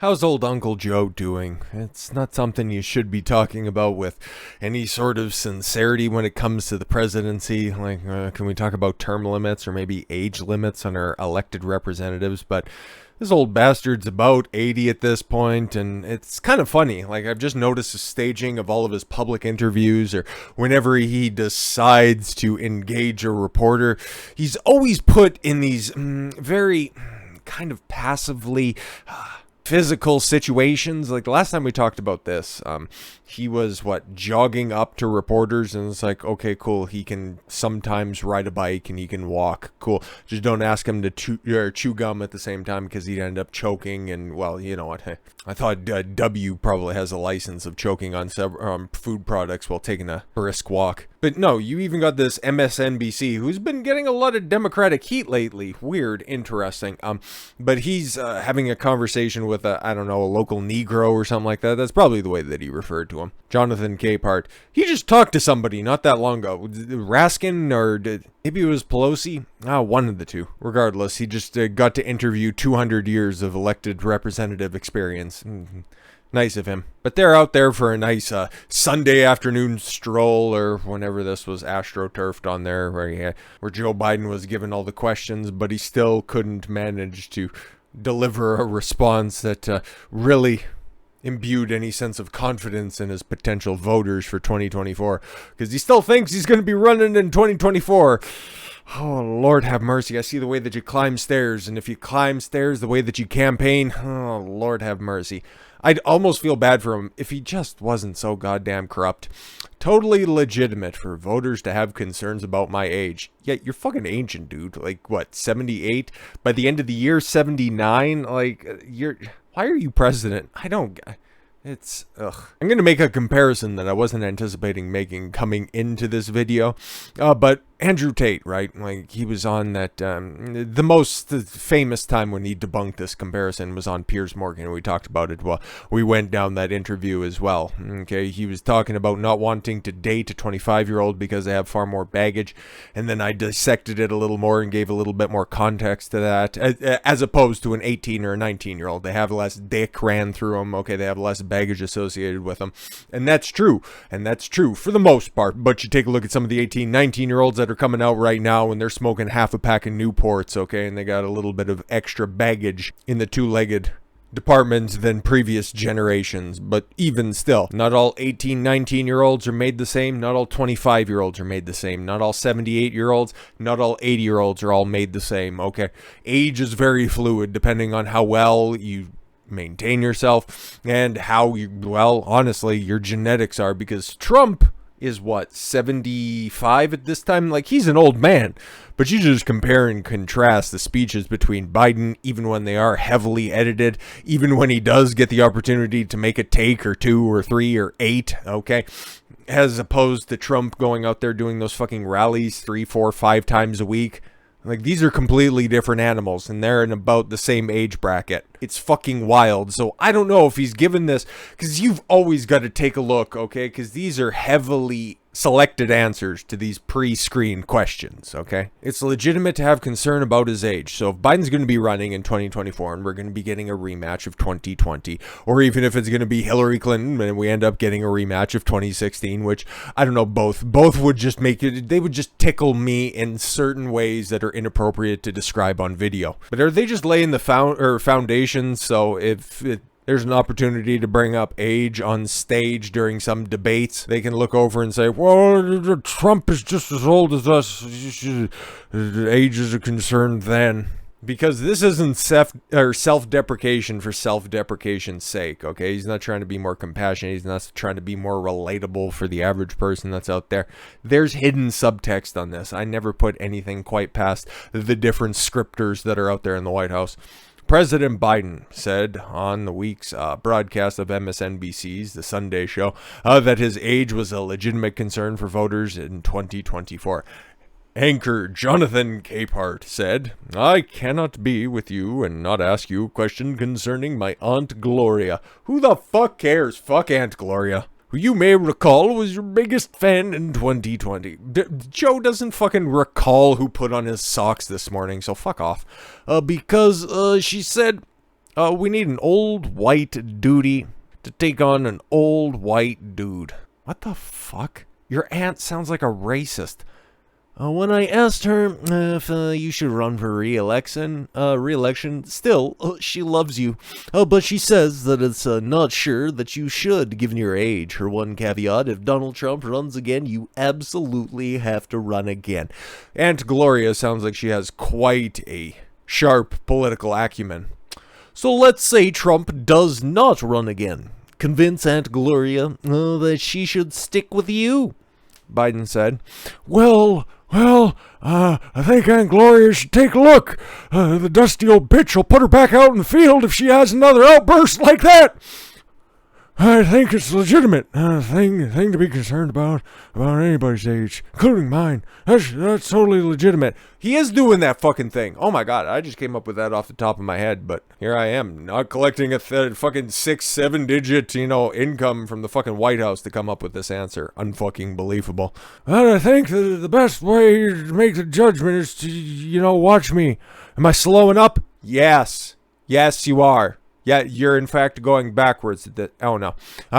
How's old Uncle Joe doing? It's not something you should be talking about with any sort of sincerity when it comes to the presidency. Can we talk about term limits or maybe age limits on our elected representatives? But this old bastard's about 80 at this point, and it's kind of funny. I've just noticed the staging of all of his public interviews, or whenever he decides to engage a reporter, he's always put in these very kind of passively physical situations. Like the last time we talked about this, he was jogging up to reporters, and it's like, okay, cool, he can sometimes ride a bike and he can walk, cool, just don't ask him to chew gum at the same time, because he'd end up choking. And well, you know what, I thought W probably has a license of choking on food products while taking a brisk walk. But no, you even got this MSNBC, who's been getting a lot of Democratic heat lately. Weird, interesting. But he's having a conversation with a local Negro or something like that. That's probably the way that he referred to him. Jonathan Capehart. He just talked to somebody not that long ago. Raskin, or maybe it was Pelosi? One of the two. Regardless, he just got to interview 200 years of elected representative experience. Nice of him. But they're out there for a nice Sunday afternoon stroll, or whenever this was astroturfed on there, where Joe Biden was given all the questions, but he still couldn't manage to deliver a response that really imbued any sense of confidence in his potential voters for 2024, because he still thinks he's going to be running in 2024. Oh, Lord have mercy. I see the way that you climb stairs, and if you climb stairs the way that you campaign, oh, Lord have mercy. I'd almost feel bad for him if he just wasn't so goddamn corrupt. Totally legitimate for voters to have concerns about my age. Yet you're fucking ancient, dude. 78? By the end of the year, 79? Why are you president? It's, ugh. I'm going to make a comparison that I wasn't anticipating making coming into this video. But Andrew Tate, right? He was on that, the most famous time when he debunked this comparison was on Piers Morgan. We talked about it while we went down that interview as well. Okay, he was talking about not wanting to date a 25-year-old because they have far more baggage. And then I dissected it a little more and gave a little bit more context to that, as opposed to an 18 or a 19-year-old. They have less dick ran through them. Okay, they have less baggage associated with them. And that's true. And that's true for the most part. But you take a look at some of the 18, 19-year-olds that are coming out right now, and they're smoking half a pack of Newports, okay, and they got a little bit of extra baggage in the two-legged departments than previous generations. But even still, not all 18, 19-year-olds are made the same. Not all 25-year-olds are made the same. Not all 78-year-olds, not all 80-year-olds are all made the same, okay? Age is very fluid depending on how well you maintain yourself and how honestly, your genetics are, because Trump is 75 at this time? He's an old man. But you just compare and contrast the speeches between Biden, even when they are heavily edited, even when he does get the opportunity to make a take or two or three or eight, okay, as opposed to Trump going out there doing those fucking rallies 3, 4, 5 times a week. These are completely different animals, and they're in about the same age bracket. It's fucking wild. So I don't know if he's given this, because you've always got to take a look, okay? Because these are heavily selected answers to these pre-screened questions, okay? It's legitimate to have concern about his age. So if Biden's going to be running in 2024 and we're going to be getting a rematch of 2020, or even if it's going to be Hillary Clinton and we end up getting a rematch of 2016, which I don't know, both would just make it, they would just tickle me in certain ways that are inappropriate to describe on video. But are they just laying the foundation, so if there's an opportunity to bring up age on stage during some debates, they can look over and say, well, Trump is just as old as us. Age is a concern then. Because this isn't self-deprecation for self-deprecation's sake, okay? He's not trying to be more compassionate. He's not trying to be more relatable for the average person that's out there. There's hidden subtext on this. I never put anything quite past the different scripters that are out there in the White House. President Biden said on the week's broadcast of MSNBC's The Sunday Show that his age was a legitimate concern for voters in 2024. Anchor Jonathan Capehart said, I cannot be with you and not ask you a question concerning my Aunt Gloria. Who the fuck cares? Fuck Aunt Gloria. Who you may recall was your biggest fan in 2020. Joe doesn't fucking recall who put on his socks this morning, so fuck off. Because she said We need an old white duty to take on an old white dude. What the fuck? Your aunt sounds like a racist. When I asked her if you should run for re-election, still, she loves you. But she says that it's not sure that you should, given your age. Her one caveat, if Donald Trump runs again, you absolutely have to run again. Aunt Gloria sounds like she has quite a sharp political acumen. So let's say Trump does not run again. Convince Aunt Gloria that she should stick with you. Biden said, Well, I think Aunt Gloria should take a look. The dusty old bitch will put her back out in the field if she has another outburst like that. I think it's legitimate thing to be concerned about anybody's age, including mine. That's totally legitimate. He is doing that fucking thing. Oh my god, I just came up with that off the top of my head, but here I am, not collecting a fucking 6-7 digit, income from the fucking White House to come up with this answer. Unfucking believable. But I think the best way to make the judgment is to, watch me. Am I slowing up? Yes. Yes, you are. Yeah, you're in fact going backwards. Oh no.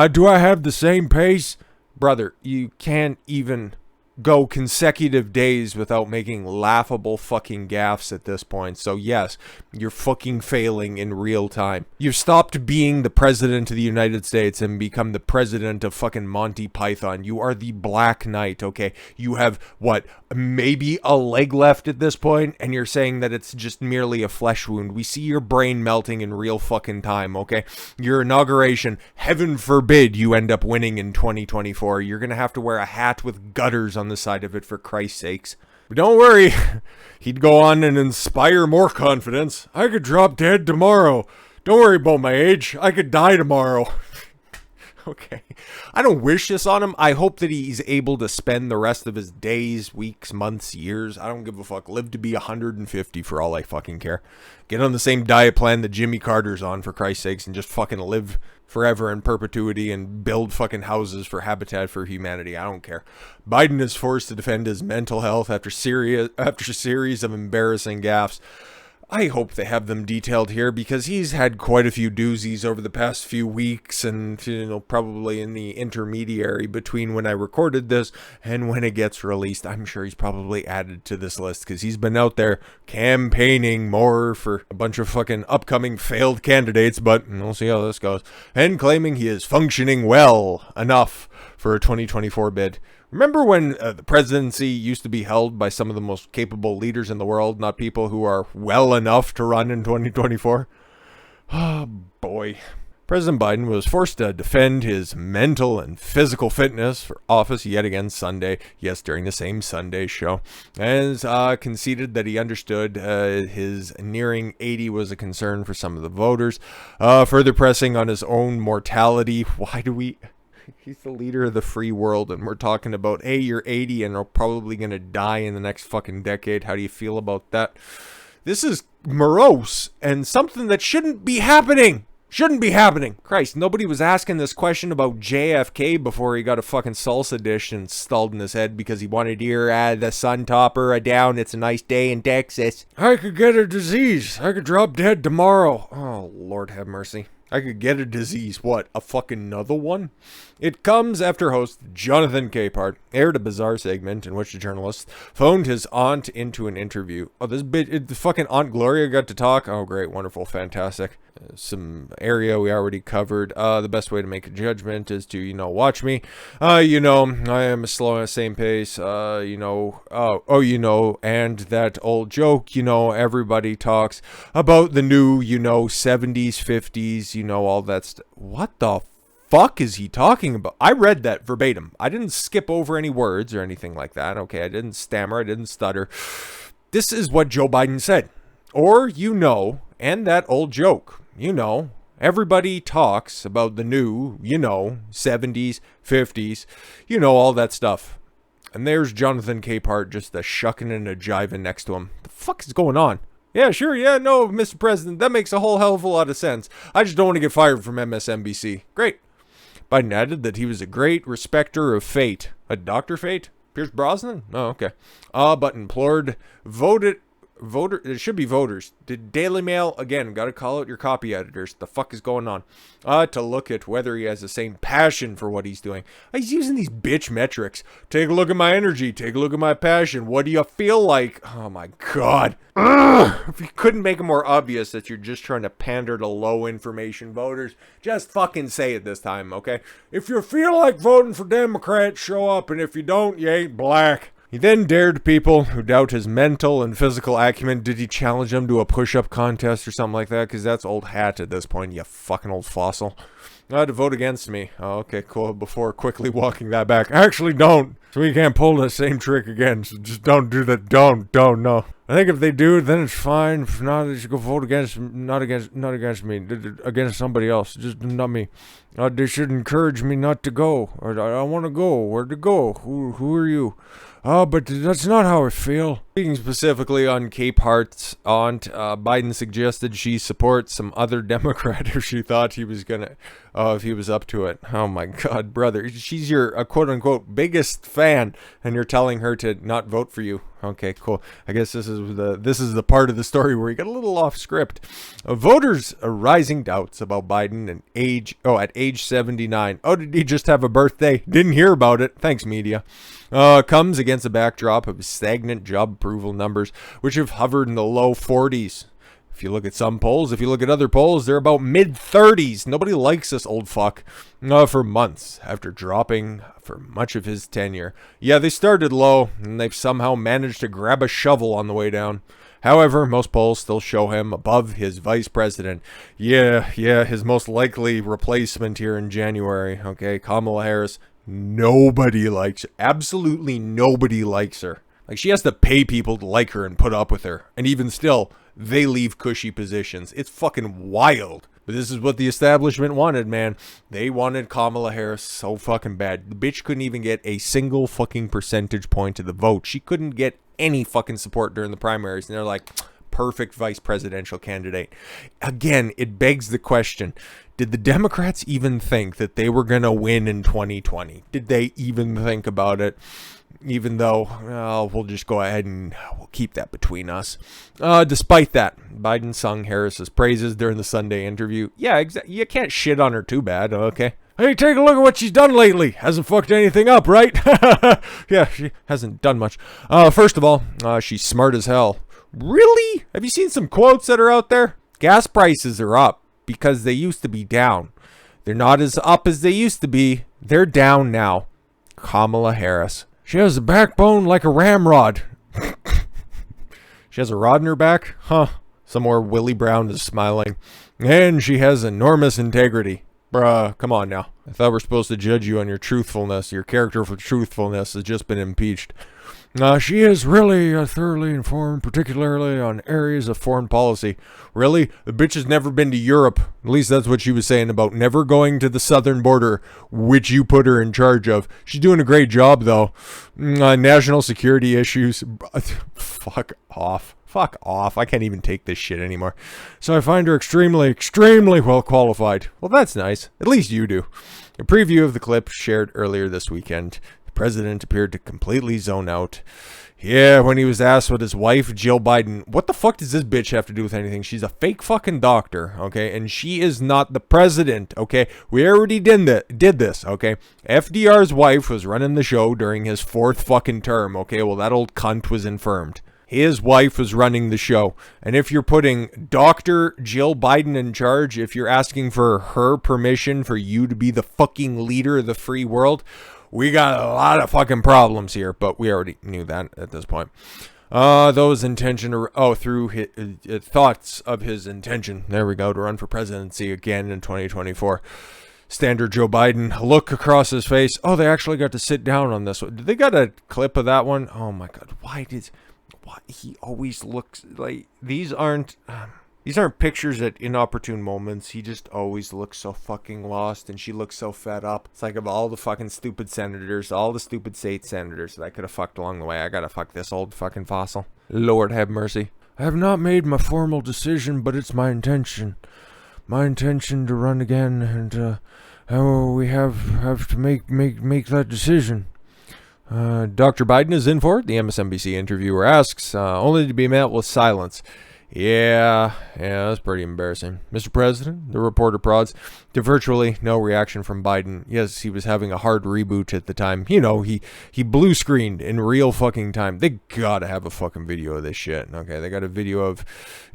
Do I have the same pace? Brother, you can't even go consecutive days without making laughable fucking gaffes at this point. So yes, you're fucking failing in real time. You've stopped being the president of the United States and become the president of fucking Monty Python. You are the Black Knight, okay? You have, what, maybe a leg left at this point, and you're saying that it's just merely a flesh wound. We see your brain melting in real fucking time, okay? Your inauguration, heaven forbid you end up winning in 2024. You're gonna have to wear a hat with gutters on the side of it, for Christ's sakes. But don't worry, he'd go on and inspire more confidence. I could drop dead tomorrow. Don't worry about my age. I could die tomorrow. Okay. I don't wish this on him. I hope that he's able to spend the rest of his days, weeks, months, years. I don't give a fuck. Live to be 150 for all I fucking care. Get on the same diet plan that Jimmy Carter's on, for Christ's sakes, and just fucking live forever in perpetuity and build fucking houses for Habitat for Humanity. I don't care. Biden is forced to defend his mental health after series of embarrassing gaffes. I hope they have them detailed here, because he's had quite a few doozies over the past few weeks, and probably in the intermediary between when I recorded this and when it gets released. I'm sure he's probably added to this list, because he's been out there campaigning more for a bunch of fucking upcoming failed candidates, but we'll see how this goes, and claiming he is functioning well enough for a 2024 bid. Remember when the presidency used to be held by some of the most capable leaders in the world, not people who are well enough to run in 2024? Oh, boy. President Biden was forced to defend his mental and physical fitness for office yet again Sunday. Yes, during the same Sunday show. As conceded that he understood his nearing 80 was a concern for some of the voters. Further pressing on his own mortality. Why do we... He's the leader of the free world, and we're talking about, hey, you're 80 and are probably going to die in the next fucking decade. How do you feel about that? This is morose and something that shouldn't be happening. Shouldn't be happening. Christ, nobody was asking this question about JFK before he got a fucking salsa dish installed in his head because he wanted to hear the sun topper down. It's a nice day in Texas. I could get a disease. I could drop dead tomorrow. Oh, Lord have mercy. I could get a disease. What, a fucking another one? It comes after host Jonathan Capehart aired a bizarre segment in which the journalist phoned his aunt into an interview. Oh, this bitch, the fucking Aunt Gloria got to talk? Oh, great, wonderful, fantastic. Some area we already covered. The best way to make a judgment is to, watch me. I am slow on the same pace. And that old joke, everybody talks about the new, 70s, 50s, all that stuff. What the fuck is he talking about? I read that verbatim. I didn't skip over any words or anything like that. Okay, I didn't stammer. I didn't stutter. This is what Joe Biden said. Or, and that old joke. Everybody talks about the new, 70s, 50s, all that stuff. And there's Jonathan Capehart just a shucking and a jiving next to him. The fuck is going on? Yeah, sure, yeah, no, Mr. President, that makes a whole hell of a lot of sense. I just don't want to get fired from MSNBC. Great. Biden added that he was a great respecter of fate. A Dr. Fate? Pierce Brosnan? Oh, okay. But implored It should be voters. The Daily Mail, again, got to call out your copy editors. The fuck is going on? To look at whether he has the same passion for what he's doing. He's using these bitch metrics. Take a look at my energy. Take a look at my passion. What do you feel like? Oh my God. Ugh. If you couldn't make it more obvious that you're just trying to pander to low information voters, just fucking say it this time, okay? If you feel like voting for Democrats, show up, and if you don't, you ain't black. He then dared people who doubt his mental and physical acumen. Did he challenge them to a push-up contest or something like that? Because that's old hat at this point, you fucking old fossil. To vote against me. Oh, okay, cool. Before quickly walking that back. Actually, don't. So we can't pull the same trick again. So just don't do that. Don't, no. I think if they do, then it's fine. If not, they should go vote against, not against me, against somebody else. Just not me. They should encourage me not to go. Or I want to go. Where to go? Who are you? But that's not how I feel. Speaking specifically on Cape Hart's aunt, Biden suggested she support some other Democrat if she thought he was gonna, if he was up to it. Oh my God, brother. She's your quote-unquote biggest fan, and you're telling her to not vote for you. Okay, cool. I guess this is the part of the story where he got a little off script. Voters are rising doubts about Biden at age 79. Oh, did he just have a birthday? Didn't hear about it. Thanks, media. Comes against a backdrop of stagnant job approval numbers, which have hovered in the low 40s. If you look at some polls, if you look at other polls, they're about mid-30s. Nobody likes this old fuck for months after dropping for much of his tenure. Yeah, they started low, and they've somehow managed to grab a shovel on the way down. However, most polls still show him above his vice president. Yeah, his most likely replacement here in January. Okay, Kamala Harris. Nobody likes her. Absolutely nobody likes her. Like, she has to pay people to like her and put up with her. And even still, they leave cushy positions. It's fucking wild. But this is what the establishment wanted, man. They wanted Kamala Harris so fucking bad. The bitch couldn't even get a single fucking percentage point of the vote. She couldn't get any fucking support during the primaries. And they're like, perfect vice presidential candidate. Again, it begs the question, did the Democrats even think that they were going to win in 2020? Did they even think about it? Even though, we'll just go ahead and we'll keep that between us. Despite that, Biden sung Harris's praises during the Sunday interview. Yeah, you can't shit on her too bad, okay? Hey, take a look at what she's done lately. Hasn't fucked anything up, right? Yeah, she hasn't done much. First of all, she's smart as hell. Really? Have you seen some quotes that are out there? Gas prices are up because they used to be down. They're not as up as they used to be. They're down now. Kamala Harris. She has a backbone like a ramrod. She has a rod in her back? Huh. Some more Willie Brown is smiling. And she has enormous integrity. Bruh, come on now. I thought we're supposed to judge you on your truthfulness. Your character for truthfulness has just been impeached. She is really thoroughly informed, particularly on areas of foreign policy. Really? The bitch has never been to Europe. At least that's what she was saying about never going to the southern border, which you put her in charge of. She's doing a great job, though. National security issues. Fuck off. Fuck off. I can't even take this shit anymore. So I find her extremely, extremely well qualified. Well, that's nice. At least you do. A preview of the clip shared earlier this weekend. The president appeared to completely zone out. Yeah, when he was asked what his wife, Jill Biden, what the fuck does this bitch have to do with anything? She's a fake fucking doctor, okay? And she is not the president, okay? We already did this, okay? FDR's wife was running the show during his 4th fucking term, okay? Well, that old cunt was infirmed. His wife was running the show. And if you're putting Dr. Jill Biden in charge, if you're asking for her permission for you to be the fucking leader of the free world, we got a lot of fucking problems here. But we already knew that at this point. Those intention, through his, thoughts of his intention. There we go, to run for presidency again in 2024. Standard Joe Biden, look across his face. Oh, they actually got to sit down on this one. Did they got a clip of that one? Oh my God, why he always looks like these aren't pictures at inopportune moments. He just always looks so fucking lost, and she looks so fed up. It's like, of all the fucking stupid senators, all the stupid state senators that I could have fucked along the way, I gotta fuck this old fucking fossil. Lord have mercy. I have not made my formal decision, but it's my intention. My intention to run again, and we have to make that decision. Dr. Biden is in for it, the MSNBC interviewer asks, only to be met with silence. Yeah, that's pretty embarrassing. Mr. President, the reporter prods, to virtually no reaction from Biden. Yes, he was having a hard reboot at the time. You know, he blue screened in real fucking time. They gotta have a fucking video of this shit. Okay, they got a video of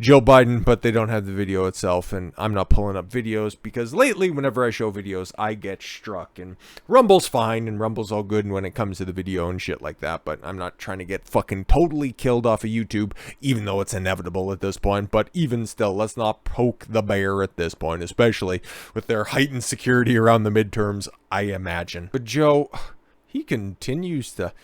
Joe Biden, but they don't have the video itself. And I'm not pulling up videos because lately, whenever I show videos, I get struck. And Rumble's fine, and Rumble's all good when it comes to the video and shit like that. But I'm not trying to get fucking totally killed off of YouTube, even though it's inevitable at this point. But even still, let's not poke the bear at this point, especially with their heightened security around the midterms, I imagine. But Joe, he continues to,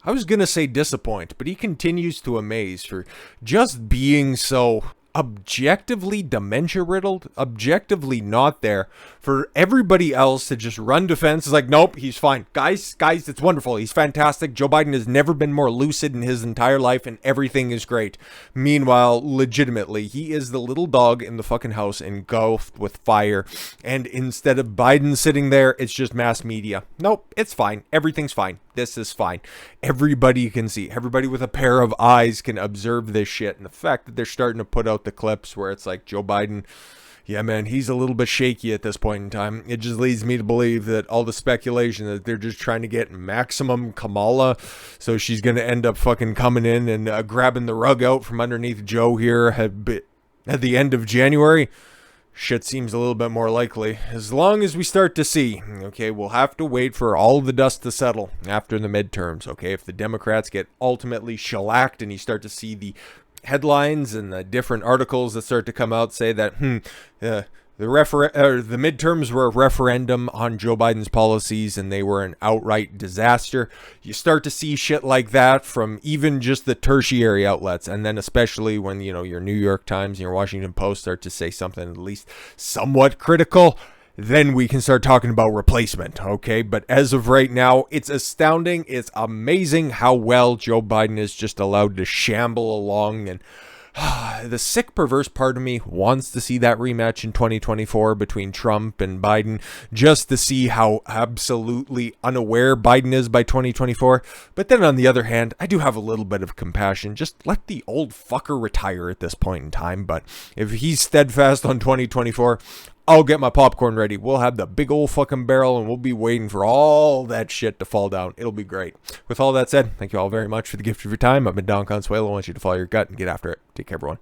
I was gonna say disappoint, but he continues to amaze for just being so objectively dementia riddled, objectively not there, for everybody else to just run defense. Is like, nope, he's fine. Guys, it's wonderful. He's fantastic. Joe Biden has never been more lucid in his entire life, and everything is great. Meanwhile, legitimately, he is the little dog in the fucking house engulfed with fire, and instead of Biden sitting there, it's just mass media. Nope, it's fine. Everything's fine. This is fine. Everybody can see. Everybody with a pair of eyes can observe this shit. And the fact that they're starting to put out the clips where it's like Joe Biden, yeah, man, he's a little bit shaky at this point in time. It just leads me to believe that all the speculation that they're just trying to get maximum Kamala, so she's going to end up fucking coming in and grabbing the rug out from underneath Joe here at the end of January. Shit seems a little bit more likely. As long as we start to see, okay, we'll have to wait for all the dust to settle after the midterms, okay? If the Democrats get ultimately shellacked and you start to see the headlines and the different articles that start to come out say that, the midterms were a referendum on Joe Biden's policies and they were an outright disaster. You start to see shit like that from even just the tertiary outlets. And then especially when, you know, your New York Times and your Washington Post start to say something at least somewhat critical, then we can start talking about replacement, okay? But as of right now, it's astounding. It's amazing how well Joe Biden is just allowed to shamble along, and the sick, perverse part of me wants to see that rematch in 2024 between Trump and Biden, just to see how absolutely unaware Biden is by 2024. But then on the other hand, I do have a little bit of compassion. Just let the old fucker retire at this point in time. But if he's steadfast on 2024, I'll get my popcorn ready. We'll have the big old fucking barrel and we'll be waiting for all that shit to fall down. It'll be great. With all that said, thank you all very much for the gift of your time. I've been Don Consuelo. I want you to follow your gut and get after it. Take care, everyone.